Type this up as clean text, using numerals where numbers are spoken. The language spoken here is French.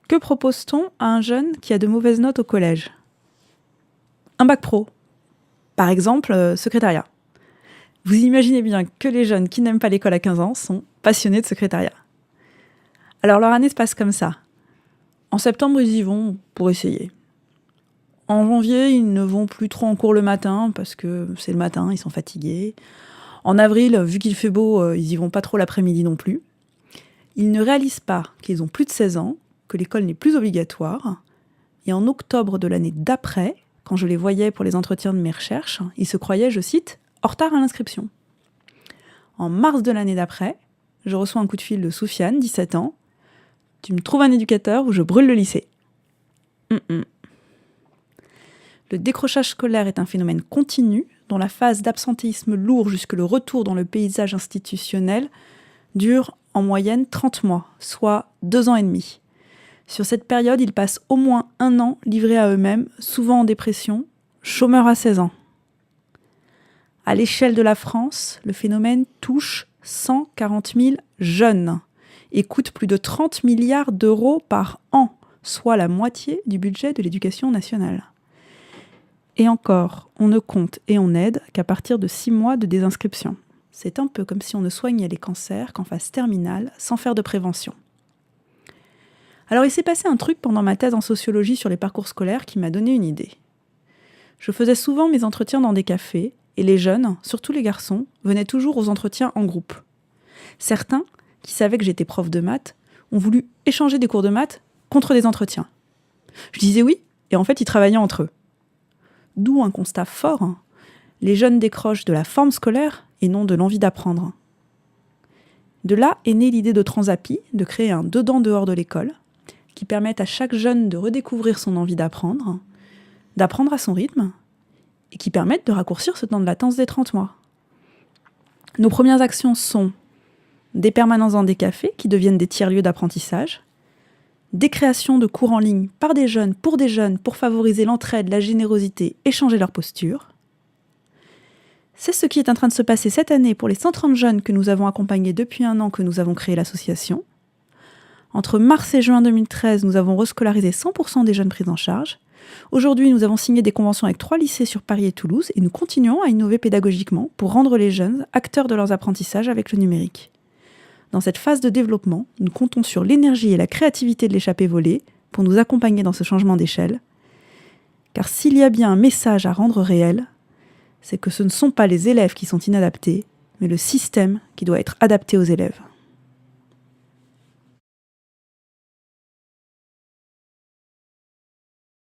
Que propose-t-on à un jeune qui a de mauvaises notes au collège? Un bac pro. Par exemple, secrétariat. Vous imaginez bien que les jeunes qui n'aiment pas l'école à 15 ans sont passionnés de secrétariat. Alors leur année se passe comme ça. En septembre, ils y vont pour essayer. En janvier, ils ne vont plus trop en cours le matin parce que c'est le matin, ils sont fatigués. En avril, vu qu'il fait beau, ils y vont pas trop l'après-midi non plus. Ils ne réalisent pas qu'ils ont plus de 16 ans, que l'école n'est plus obligatoire. Et en octobre de l'année d'après, quand je les voyais pour les entretiens de mes recherches, ils se croyaient, je cite, en retard à l'inscription. En mars de l'année d'après, je reçois un coup de fil de Soufiane, 17 ans. Tu me trouves un éducateur ou je brûle le lycée. Le décrochage scolaire est un phénomène continu dont la phase d'absentéisme lourd jusque le retour dans le paysage institutionnel dure en moyenne 30 mois, soit 2 ans et demi. Sur cette période, ils passent au moins 1 an livrés à eux-mêmes, souvent en dépression, chômeurs à 16 ans. À l'échelle de la France, le phénomène touche 140 000 jeunes et coûte plus de 30 milliards d'euros par an, soit la moitié du budget de l'éducation nationale. Et encore, on ne compte et on aide qu'à partir de 6 mois de désinscription. C'est un peu comme si on ne soignait les cancers qu'en phase terminale, sans faire de prévention. Alors il s'est passé un truc pendant ma thèse en sociologie sur les parcours scolaires qui m'a donné une idée. Je faisais souvent mes entretiens dans des cafés, et les jeunes, surtout les garçons, venaient toujours aux entretiens en groupe. Certains, qui savaient que j'étais prof de maths, ont voulu échanger des cours de maths contre des entretiens. Je disais oui, et en fait ils travaillaient entre eux. D'où un constat fort, les jeunes décrochent de la forme scolaire et non de l'envie d'apprendre. De là est née l'idée de Transapi, de créer un dedans-dehors de l'école, qui permette à chaque jeune de redécouvrir son envie d'apprendre à son rythme, et qui permettent de raccourcir ce temps de latence des 30 mois. Nos premières actions sont des permanences dans des cafés qui deviennent des tiers-lieux d'apprentissage, des créations de cours en ligne par des jeunes pour favoriser l'entraide, la générosité et changer leur posture. C'est ce qui est en train de se passer cette année pour les 130 jeunes que nous avons accompagnés depuis 1 an que nous avons créé l'association. Entre mars et juin 2013, nous avons rescolarisé 100% des jeunes pris en charge. Aujourd'hui, nous avons signé des conventions avec 3 lycées sur Paris et Toulouse et nous continuons à innover pédagogiquement pour rendre les jeunes acteurs de leurs apprentissages avec le numérique. Dans cette phase de développement, nous comptons sur l'énergie et la créativité de l'échappée volée pour nous accompagner dans ce changement d'échelle. Car s'il y a bien un message à rendre réel, c'est que ce ne sont pas les élèves qui sont inadaptés, mais le système qui doit être adapté aux élèves.